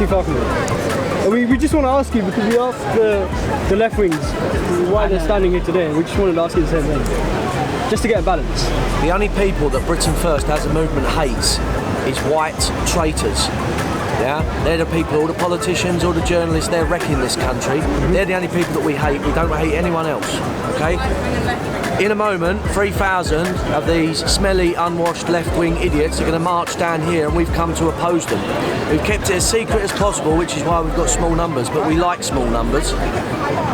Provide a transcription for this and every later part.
too far from it. We just want to ask you, because we asked the left wings why they're standing here today, and we just wanted to ask you the same thing, just to get a balance. The only people that Britain First as a movement hates is white traitors. Yeah, they're the people, all the politicians, all the journalists, they're wrecking this country. They're the only people that we hate. We don't hate anyone else, okay? In a moment, 3,000 of these smelly, unwashed left-wing idiots are going to march down here, and we've come to oppose them. We've kept it as secret as possible, which is why we've got small numbers, but we like small numbers.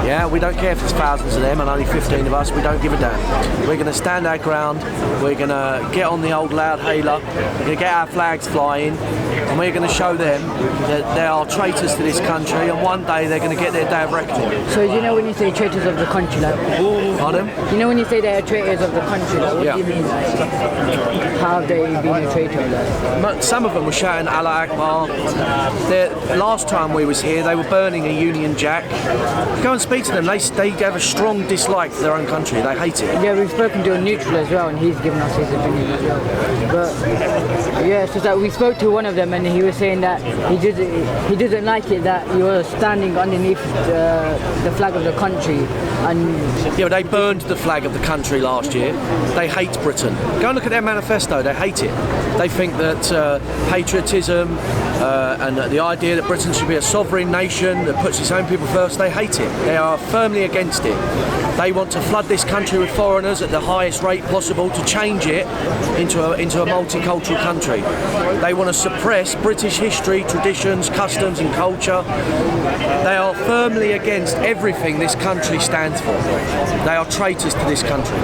Yeah, we don't care if there's thousands of them and only 15 of us, we don't give a damn. We're going to stand our ground, we're going to get on the old loud hailer, we're going to get our flags flying, and we're going to show them that they are traitors to this country, and one day they're going to get their day of reckoning. So you know when you say traitors of the country, like... Pardon? You know when you say they're traitors of the country, like, what do you mean? Like, how have they been a traitor? Like? Some of them were shouting Allah Akbar. Last time we was here, they were burning a Union Jack. Go and speak to them. They have a strong dislike for their own country. They hate it. Yeah, we've spoken to a neutral as well, and he's given us his opinion as well. But yeah, so that we spoke to one of them, and he was saying that he doesn't like it that you're standing underneath the flag of the country. And yeah, but they burned the flag of the country last year. They hate Britain. Go and look at their manifesto. They hate it. They think that patriotism and the idea that Britain should be a sovereign nation that puts its own people first, they hate it. They are firmly against it. They want to flood this country with foreigners at the highest rate possible to change it into a multicultural country. They want to suppress British history, traditions, customs and culture. They are firmly against everything this country stands for. They are traitors to this country.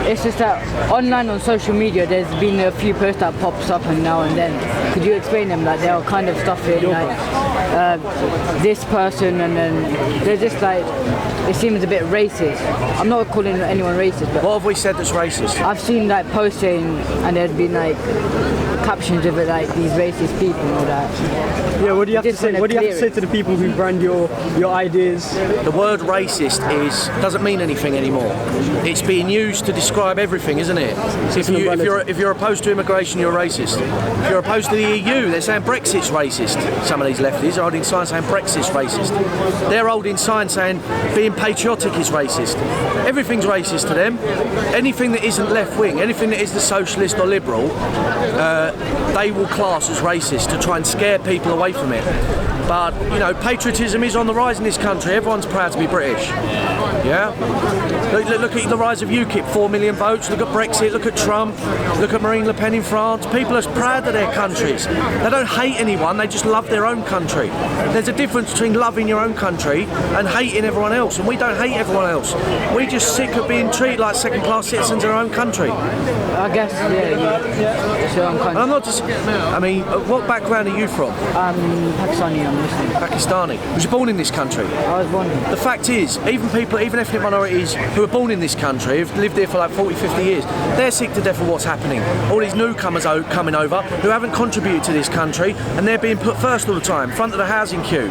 It's just that online on social media there's been a few posts that pops up and now and then. Could you explain them? Like, they are kind of stuff in like this person, and then they're just like, it seems a bit racist. I'm not calling anyone racist, but what have we said that's racist? I've seen like posts saying, and there'd been like captions of it like these racist people and all that. Yeah, what do you have to say? What do you have to say to the people who brand your ideas? The word racist doesn't mean anything anymore. It's being used to describe everything, isn't it? If you're opposed to immigration, you're racist. If you're opposed to the EU, they're saying Brexit's racist. Some of these lefties are holding signs saying Brexit's racist. They're holding signs saying being patriotic is racist. Everything's racist to them. Anything that isn't left-wing, anything that isn't socialist or liberal, they will class as racist to try and scare people away from it. But, you know, patriotism is on the rise in this country. Everyone's proud to be British. Yeah? Look at the rise of UKIP, 4 million votes. Look at Brexit, look at Trump, look at Marine Le Pen in France. People are proud of their countries. They don't hate anyone, they just love their own country. There's a difference between loving your own country and hating everyone else, and we don't hate everyone else. We're just sick of being treated like second-class citizens in our own country. I guess, yeah. So I'm not just, I mean, what background are you from? Pakistani, I'm Muslim. Pakistani. Was you born in this country? I was born here. The fact is, even ethnic minorities who are born in this country, who've lived here for like 40, 50 years, they're sick to death of what's happening. All these newcomers coming over who haven't contributed to this country, and they're being put first all the time, front of the housing queue,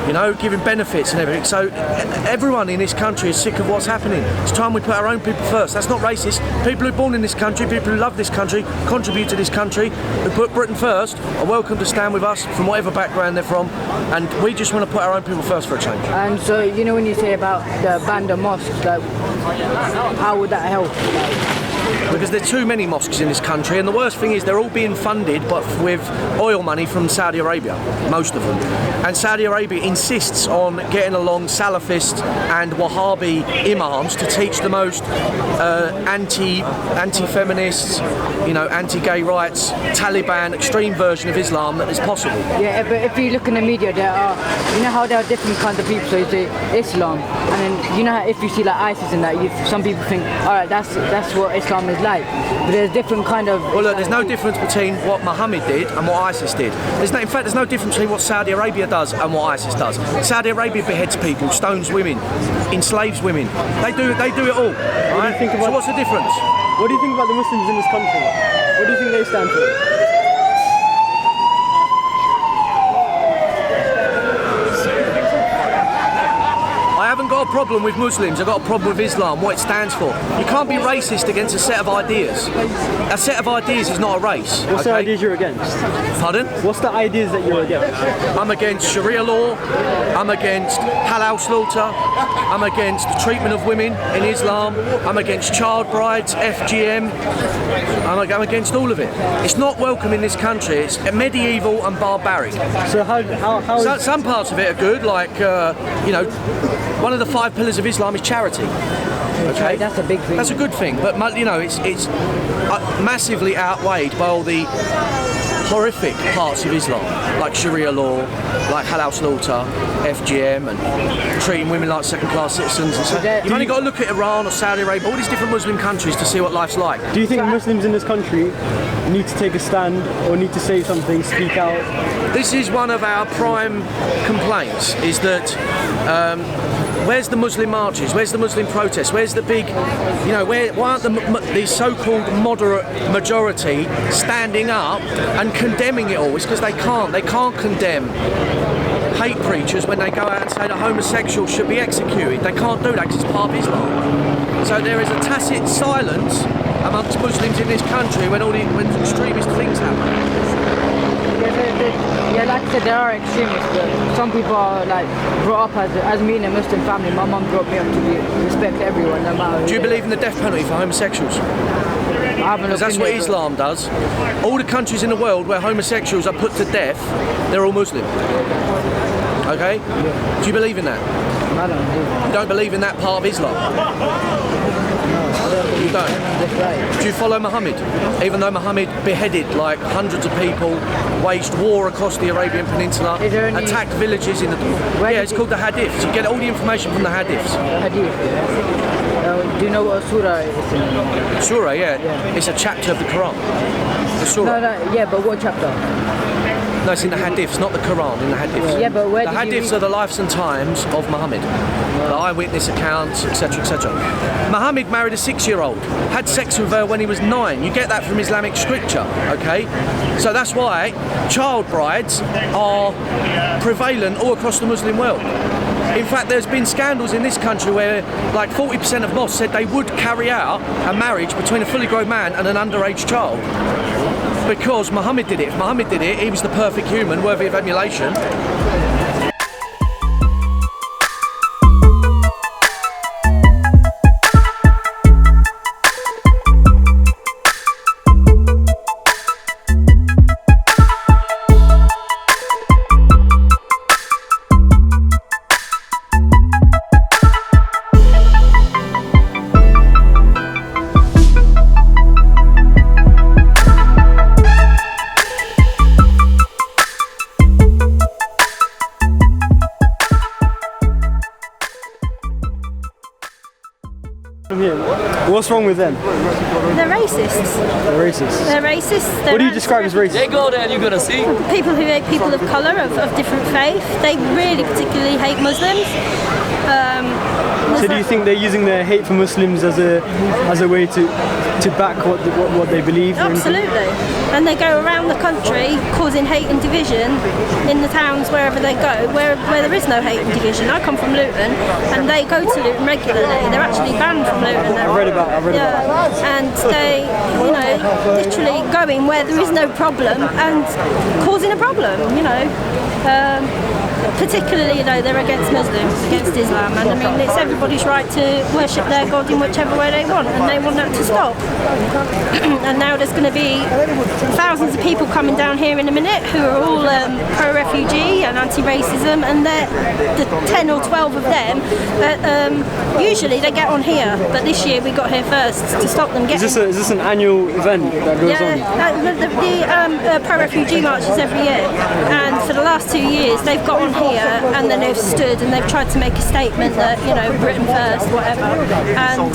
you know, giving benefits and everything. So everyone in this country is sick of what's happening. It's time we put our own people first. That's not racist. People who are born in this country, people who love this country, contribute to this country, who put Britain first, are welcome to stand with us from whatever background they're from, and we just want to put our own people first for a change. And so, you know, when you say about the ban of mosques, like, how would that help? Because there are too many mosques in this country, and the worst thing is they're all being funded but with oil money from Saudi Arabia, most of them. And Saudi Arabia insists on getting along Salafist and Wahhabi imams to teach the most anti-feminists, you know, anti-gay rights, Taliban, extreme version of Islam that is possible. Yeah, but if you look in the media, there are, you know how there are different kinds of people. So you say Islam, and then you know how if you see like ISIS and that, some people think, all right, that's what Islam is like. But there's different kind of. Well, look, there's no difference between what Muhammad did and what ISIS did. In fact, there's no difference between what Saudi Arabia does and what ISIS does. Saudi Arabia beheads people, stones women, enslaves women. They do it all. Right? So what's the difference? What do you think about the Muslims in this country? What do you think they stand for? I haven't got got a problem with Muslims, I've got a problem with Islam, what it stands for. You can't be racist against a set of ideas. A set of ideas is not a race. What's the ideas you're against? Pardon? What's the ideas that you're against? I'm against Sharia law, I'm against halal slaughter, I'm against the treatment of women in Islam, I'm against child brides, FGM, I'm against all of it. It's not welcome in this country, it's medieval and barbaric. So how Some parts of it are good, like, you know, one of the 5 pillars of Islam is charity. Okay, that's a big thing. That's a good thing, but you know, it's massively outweighed by all the horrific parts of Islam, like Sharia law, like halal slaughter, FGM, and treating women like second-class citizens. And so you've only got to look at Iran or Saudi Arabia, all these different Muslim countries to see what life's like. Do you think Muslims in this country need to take a stand or need to say something, speak out? This is one of our prime complaints, is that where's the Muslim marches? Where's the Muslim protests? Where's the big, you know, why aren't the so-called moderate majority standing up and condemning it all? It's because they can't condemn hate preachers when they go out and say that homosexuals should be executed. They can't do that because it's part of Islam. So there is a tacit silence amongst Muslims in this country when extremist things happen. Yeah, like I said, there are extremists, but some people are like brought up as me in a Muslim family. My mum brought me up to respect everyone, no matter who. Do you believe in the death penalty for homosexuals? Because that's what Islam does. All the countries in the world where homosexuals are put to death, they're all Muslim. Okay? Yeah. Do you believe in that? I don't believe in that. You don't believe in that part of Islam? You don't? Do you follow Muhammad? Even though Muhammad beheaded like hundreds of people, waged war across the Arabian Peninsula, attacked villages in the... Yeah, it's called the Hadiths. You get all the information from the Hadiths. Hadith, yeah. Do you know what a surah is? Surah, yeah. It's a chapter of the Quran. The surah. No, yeah, but what chapter? No, it's in the Hadiths, not the Quran, in the Hadiths. Yeah, but where the Hadiths are the lives and times of Muhammad. The eyewitness accounts, etc., etc. Muhammad married a 6-year-old, had sex with her when he was 9. You get that from Islamic scripture, okay? So that's why child brides are prevalent all across the Muslim world. In fact, there's been scandals in this country where like 40% of mosques said they would carry out a marriage between a fully grown man and an underage child. Because Muhammad did it. If Muhammad did it, he was the perfect human, worthy of emulation. What's wrong with them? They're racists. They're racist. They're racist. What do you describe as racist? They go there and you're gonna see. People who hate people of colour, of different faith. They really particularly hate Muslims. So do you think they're using their hate for Muslims as a way to back what they believe? Absolutely. And they go around the country causing hate and division in the towns wherever they go, where there is no hate and division. I come from Luton, and they go to Luton regularly. They're actually banned from Luton. I read about that. And they, you know, literally going where there is no problem and causing a problem, you know. Particularly though they're against Muslims, against Islam, and I mean it's everybody's right to worship their God in whichever way they want, and they want that to stop. And now there's going to be thousands of people coming down here in a minute who are all pro-refugee and anti-racism, and the 10 or 12 of them, usually they get on here, but this year we got here first to stop them getting... Is this an annual event that goes on? Yeah, the pro-refugee marches every year, and for the last 2 years they've got on here and then they've stood and they've tried to make a statement that, you know, Britain first, whatever, and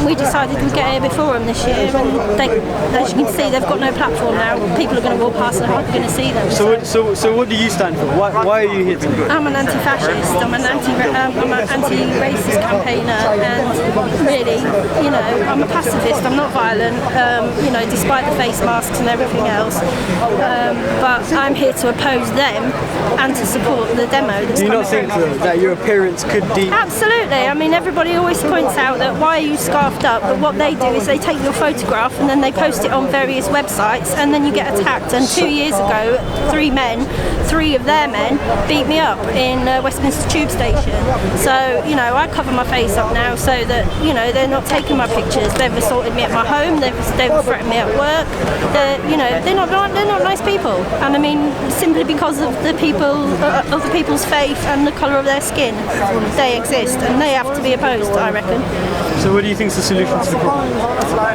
we decided we'd get here before them this year, and they, as you can see, they've got no platform now. People are going to walk past and aren't going to see them. So what do you stand for? Why are you here today? I'm an anti-fascist, I'm an anti-racist campaigner, and really, you know, I'm a pacifist, I'm not violent, you know, despite the face masks and everything else, but I'm here to oppose them and to support the demo that's Do you coming not think through. though, that your appearance could Absolutely. I mean, everybody always points out that why are you scarfed up, but what they do is they take your photograph and then they post it on various websites, and then you get attacked. And 2 years ago, three of their men beat me up in Westminster Tube Station. So, you know, I cover my face up now so that, you know, they're not taking my pictures. They've assaulted me at my home, they've threatened me at work. They're not nice people. And I mean, simply because of the people's faith and the colour of their skin, they exist and they have to be opposed, I reckon. So what do you think is the solution to the problem?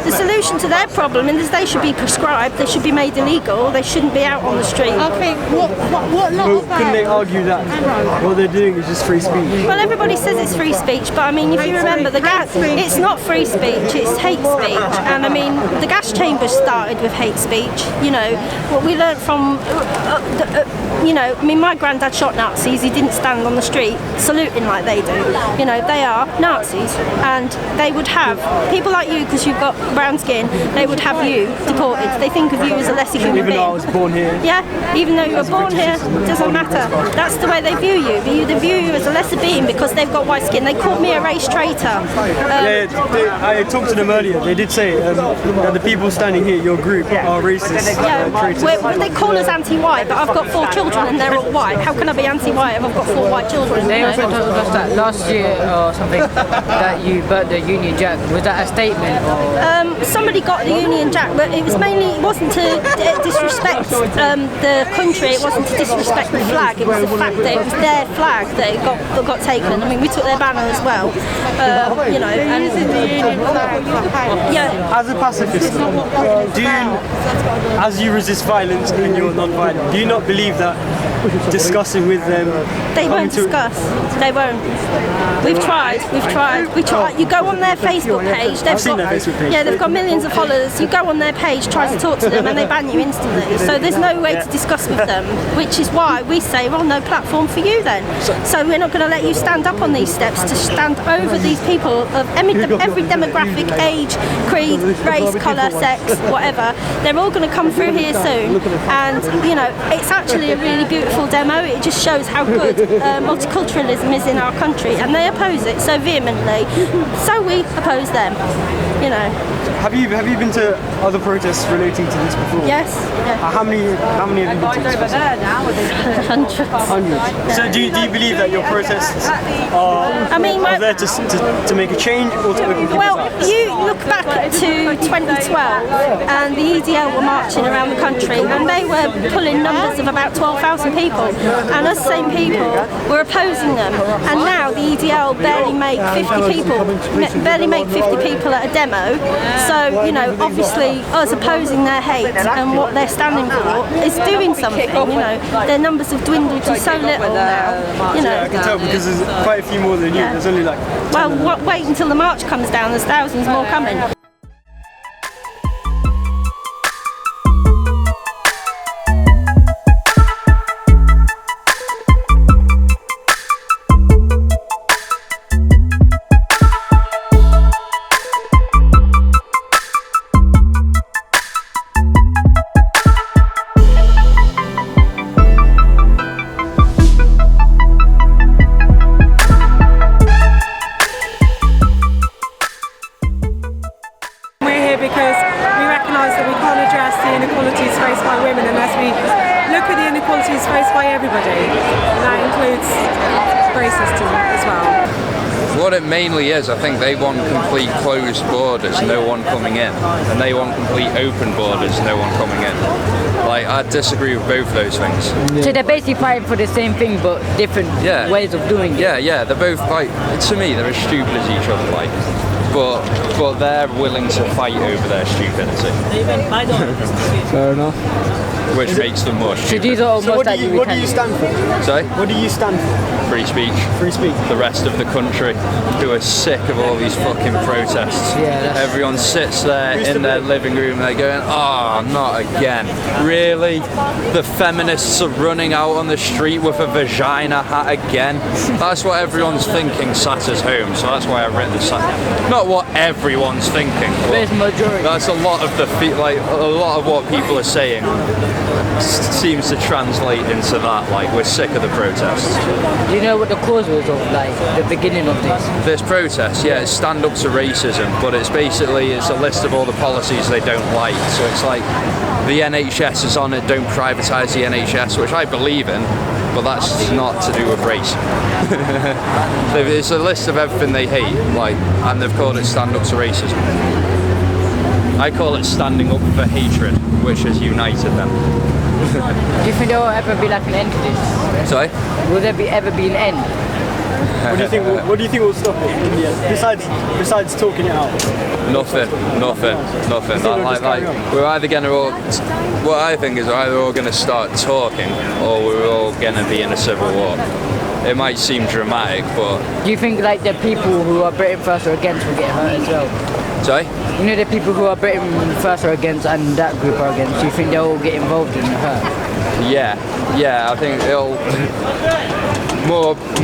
The solution to their problem is they should be prescribed, they should be made illegal, they shouldn't be out on the street. Okay, what Well, couldn't they argue that what they're doing is just free speech? Well, everybody says it's free speech, but I mean, if you remember, it's not free speech, it's hate speech. And I mean, the gas chambers started with hate speech. You know, what we learned from, you know, I mean, my granddad shot Nazis, he didn't stand on the street saluting like they do. You know, they are Nazis, and they would have people like you, because you've got brown skin, they would have you deported. They think of you as a lesser human being. Even though I was born here? Yeah, even though you were born here, doesn't matter. That's the way they view you. They view you as a lesser being because they've got white skin. They called me a race traitor. I talked to them earlier. They did say that the people standing here, your group, are racist. Yeah, they call us anti-white, but I've got 4 children and they're all white. How can I be anti-white if I've got 4 white children? They also told us that last year or something that you burnt the Union Jack. Was that a statement? Or? Somebody got the Union Jack, but it wasn't to disrespect the country, it wasn't to disrespect the flag, it was the fact that it was their flag that it got taken. I mean, we took their banner as well, you know. And using the Union flag for hate. Yeah. As a pacifist, do you, as you resist violence and you're non-violent, do you not believe that discussing with them... They won't discuss. They won't. We've tried. You go on their Facebook page. I've seen their Facebook page. Yeah, they've got millions of followers. You go on their page, try to talk to them, and they ban you instantly. So there's no way to discuss with them, which is why we say, well, no platform for you then. So we're not going to let you stand up on these steps to stand over these people of every demographic, age, creed, race, colour, sex, whatever. They're all going to come through here soon, and you know, it's actually a really beautiful demo. It just shows how good multiculturalism is in our country, and they oppose it so vehemently. So we oppose them. You know. Have you been to other protests relating to this before? Yes. Yeah. How many have you been to? Hundreds. So do you believe that your protests are there to make a change or to open people's eyes? You look back to 2012 and the EDL were marching around the country and they were pulling numbers of about 12,000 people, and us same people were opposing them, and now the EDL barely make 50 people at a demo. So, you know, obviously us opposing their hate and what they're standing for is doing something, you know. Their numbers have dwindled to so little now, you know. I can tell because there's quite a few more than you. Yeah. There's only like... Well, wait until the march comes down, there's thousands more coming. Because we recognise that we can't address the inequalities faced by women unless we look at the inequalities faced by everybody, and that includes racism as well. What it mainly is, I think they want complete closed borders, no one coming in, and they want complete open borders, no one coming in. Like, I disagree with both those things. So they're basically fighting for the same thing but different ways of doing it. Yeah, they're both like, to me, they're as stupid as each other, like. But they're willing to fight over their stupidity. Fair enough. Which makes them more stupid. So these are almost what do you stand for? Sorry? What do you stand for? Free speech. Free speech. The rest of the country who are sick of all these fucking protests. Everyone sits there in their living room and they're going, oh, not again. Really? The feminists are running out on the street with a vagina hat again? That's what everyone's thinking sat at home, so that's why I've written this. Not not what everyone's thinking. There's majority. That's a lot of a lot of what people are saying seems to translate into that. Like, we're sick of the protests. Do you know what the cause was of like the beginning of this protest? Yeah, it's stand up to racism, but it's basically a list of all the policies they don't like. So it's like the NHS is on it, don't privatise the NHS, which I believe in, but that's not to do with race. It's a list of everything they hate, like, and they've called it stand up to racism. I call it standing up for hatred, which has united them. Do you think there will ever be like an end to this? Sorry? Will there ever be an end? What do you think? What do you think will stop it in the end? Besides talking it out. Nothing. We're either going to what I think is we're either all going to start talking, or we're all going to be in a civil war. It might seem dramatic, but do you think like the people who are Britain first or against will get hurt as well? Sorry? You know the people who are Britain first or against and that group are against, do you think they'll all get involved in the hurt? Yeah, I think it'll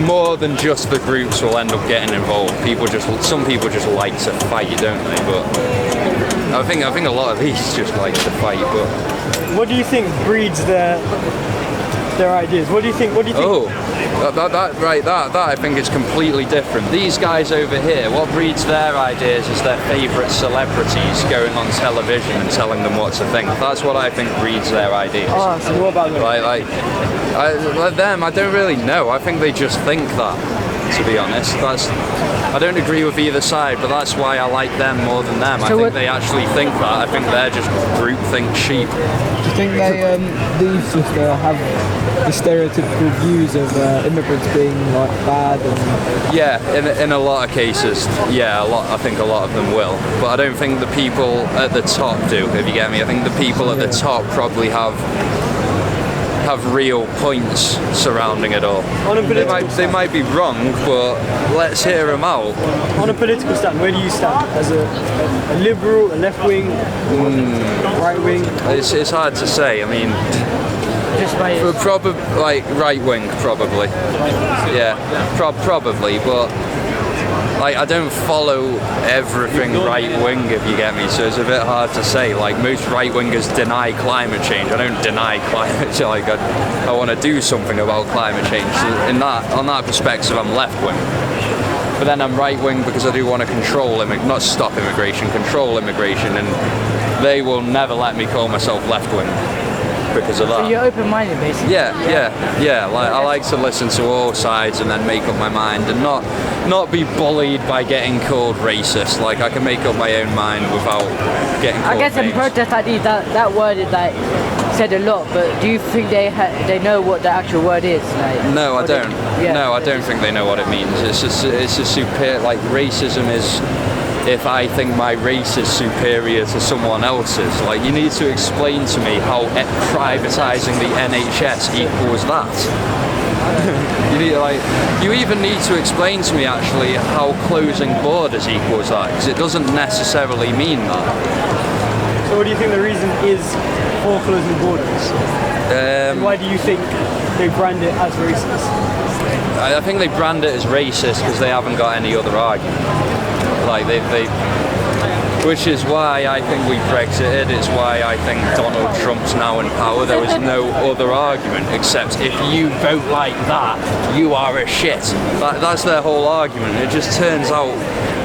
more than just the groups will end up getting involved. Some people just like to fight, don't they? But I think a lot of these just like to fight. But what do you think breeds their ideas? What do you think? Oh, that I think is completely different. These guys over here, what breeds their ideas is their favourite celebrities going on television and telling them what to think. That's what I think breeds their ideas. Oh, so what about them? Like them, I don't really know. I think they just think that, to be honest. I don't agree with either side, but that's why I like them more than them. I think they actually think that. I think they're just groupthink sheep. Do you think these just have the stereotypical views of immigrants being like bad? And yeah, in a lot of cases, yeah, I think a lot of them will. But I don't think the people at the top do, if you get me. I think the people at the top probably have real points surrounding it all. They might be wrong, but let's hear them out. On a political stand, where do you stand? As a liberal, a left wing, right wing? It's hard to say. I mean, probably like right wing, probably. Yeah, probably, but. Like, I don't follow everything right-wing, if you get me, so it's a bit hard to say. Like, most right-wingers deny climate change. I don't deny climate change. Like, I want to do something about climate change. So on that perspective, I'm left-wing. But then I'm right-wing because I do want to control not stop immigration, control immigration, and they will never let me call myself left-wing because of that. So you're open-minded, basically? Yeah. Like, I like to listen to all sides and then make up my mind and not be bullied by getting called racist. Like, I can make up my own mind without getting called I guess in protests like these, that word is like said a lot, but do you think they know what the actual word is? Like, no, I don't. No, I don't think they know what it means. It's a superior, like, racism is if I think my race is superior to someone else's. Like, you need to explain to me how privatising the NHS equals that. You even need to explain to me actually how closing borders equals that, because it doesn't necessarily mean that. So what do you think the reason is for closing borders? Why do you think they brand it as racist? I think they brand it as racist because they haven't got any other argument. Like which is why I think we Brexited. It's why I think Donald Trump's now in power. There was no other argument except if you vote like that, you are a shit. That's their whole argument. It just turns out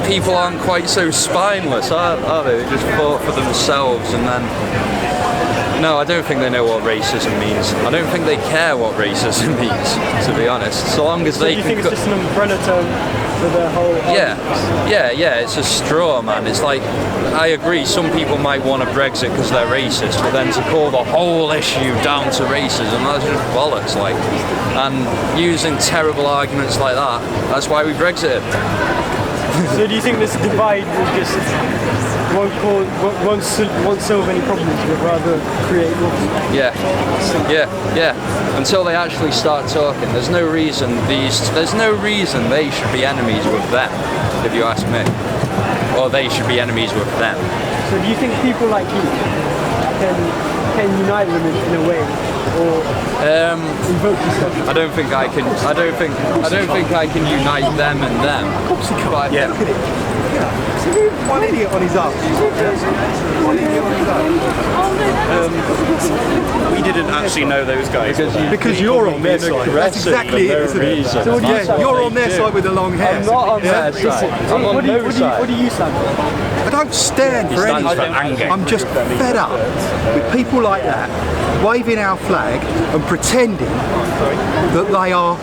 people aren't quite so spineless, are they? They just fought for themselves and then. No, I don't think they know what racism means. I don't think they care what racism means, to be honest. So long as they do you think it's just an umbrella term for the whole Yeah, it's a straw, man. It's like, I agree, some people might want to Brexit because they're racist, but then to call the whole issue down to racism, that's just bollocks, like. And using terrible arguments like that, that's why we Brexited. So do you think this divide will just won't solve any problems, but rather create more? Yeah. Until they actually start talking, there's no reason they should be enemies with them, if you ask me. Or they should be enemies with them. So do you think people like you can unite them in a way, or invoke discussion? I don't think I can unite them and them. Of course you can. But One idiot on his own. One idiot on his own. We didn't actually know those guys. Because you're on their side. That's exactly it, isn't it? So you're on their side with the long hair. I'm not on their side. I'm on no side. What do you stand for? I don't stand for anything. I'm just fed up with people like that waving our flag and pretending that they are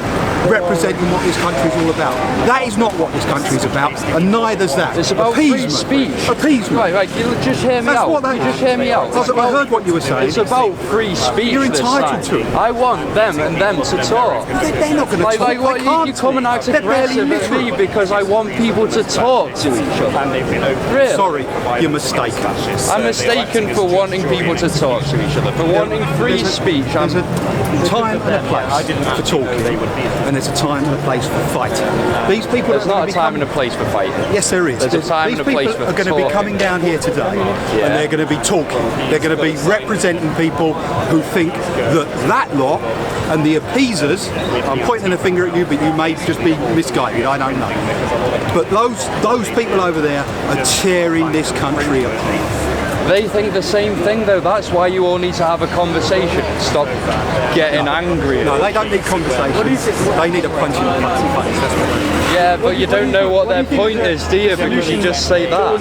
representing what this country is all about. That is not what this country is about, and neither's that. It's about free speech. Appeasement. Right, you just hear me out. You just hear me out. I heard what you were saying. It's about free speech. You're entitled to it. I want them and them to talk. They're not going to talk. Like what, you come and act aggressive at me because I want people to talk to each other. Really? Sorry, you're mistaken. I'm mistaken for wanting people to talk to each other, for wanting free speech. There's a time and a place for talking, and there's a time and a place for fighting. These people There's not a time and a place for fighting. Yes, there is. There's a time and a place for talking. These people are going to be coming down here today, and they're going to be talking. They're going to be representing people who think that lot and the appeasers. I'm pointing a finger at you, but you may just be misguided. I don't know. But those people over there are tearing this country apart. They think the same thing though, that's why you all need to have a conversation. Stop getting angry. No, they don't need conversation. They need a punch in the face. That's what they need. Yeah, but you don't know what their point is, do you? Because you just say that.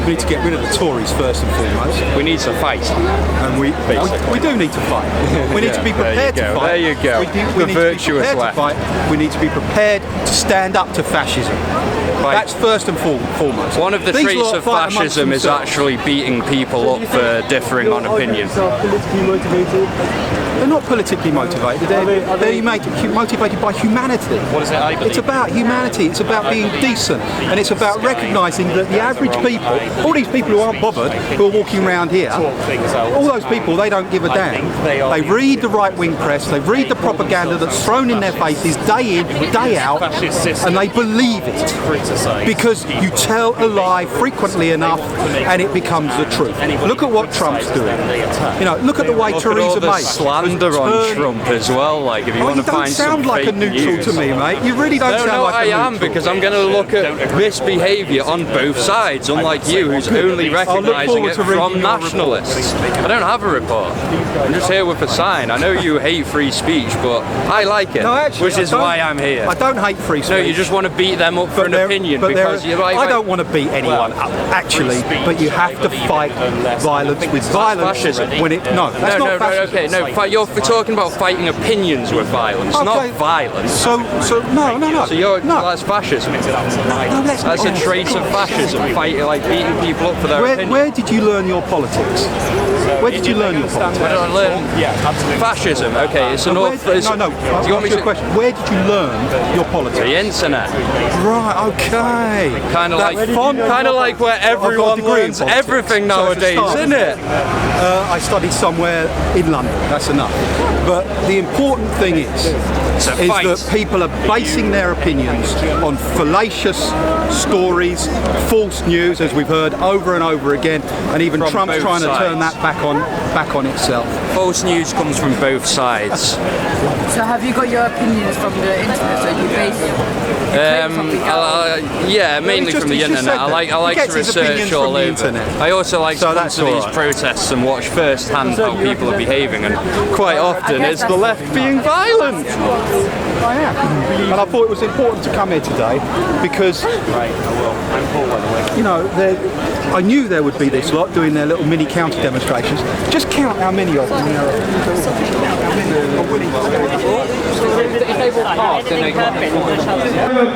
We need to get rid of the Tories first and foremost. We need to fight. And we do need to fight. We need to be prepared to fight. There you go. We need virtuous to be prepared to fight. We need to be prepared to stand up to fascism. Right. That's first and foremost. One of the traits of fascism is actually beating people up for differing on opinion. They're not politically motivated. They're motivated by humanity. What is it? I believe? It's about humanity. It's about being decent, and it's about recognising that the average people, all these people who aren't bothered, who are walking around here, all those people, they don't give a damn. They read the right-wing press. They read the propaganda that's thrown in their faces day in, day out, and they believe it because you tell a lie frequently enough, and it becomes the truth. Look at what Trump's doing. You know, look at the way Theresa May. Slander on Trump as well. Like, if you want to find some You don't sound like a neutral to me, mate. You really don't sound like a neutral. No, I am, because I'm going to look at this behaviour on both sides, unlike you, who's only recognising it from nationalists. I don't have a report. I'm just here with a sign. I know you hate free speech, but I like it, which is why I'm here. I don't hate free speech. No, you just want to beat them up for an opinion because you're like. I don't want to beat anyone up, actually, but you have to fight violence with violence. Fascism. When it that's not fascism. Okay, no. You're talking about fighting opinions with violence, not violence. So no. So that's fascism. That's a trait of fascism. Fighting, like beating people up for their opinion. Where did you learn your politics? Where did you learn your politics? Where did I learn? Fascism. Okay, it's an awful. Do you want me to question? Where did you learn your politics? The internet. Right. Okay. Kind of like where everyone learns everything nowadays, isn't it? I studied somewhere in London. That's enough. But the important thing is that people are basing their opinions on fallacious stories, false news, as we've heard over and over again, and even Trump's trying to turn that back on itself. False news comes from both sides. So have you got your opinions from the internet? So you base yeah, mainly from the internet. I like to research all over. I also like to come to these protests and watch firsthand how people are behaving, and quite often it's the left being violent. I am. And I thought it was important to come here today because, you know, I knew there would be this lot doing their little mini counter demonstrations. Just count how many of them there are.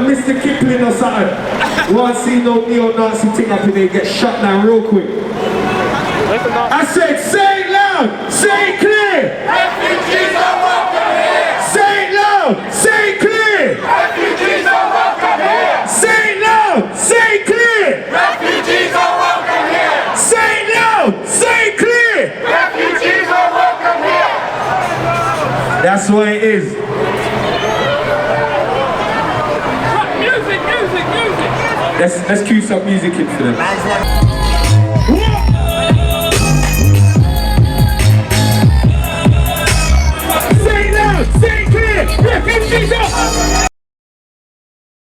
Mr. Kipling or something. Want to see no neo-Nazi thing up in there, get shut down real quick. I said, say it loud, say it clear. Refugees are welcome here. Say it loud, say it clear. Refugees are welcome here. Say it loud, say it clear. Refugees are welcome here. Say it loud, say it clear. Refugees are welcome here. That's what it is. Let's cue some music in for them. Say it loud, say it clear. Refugees are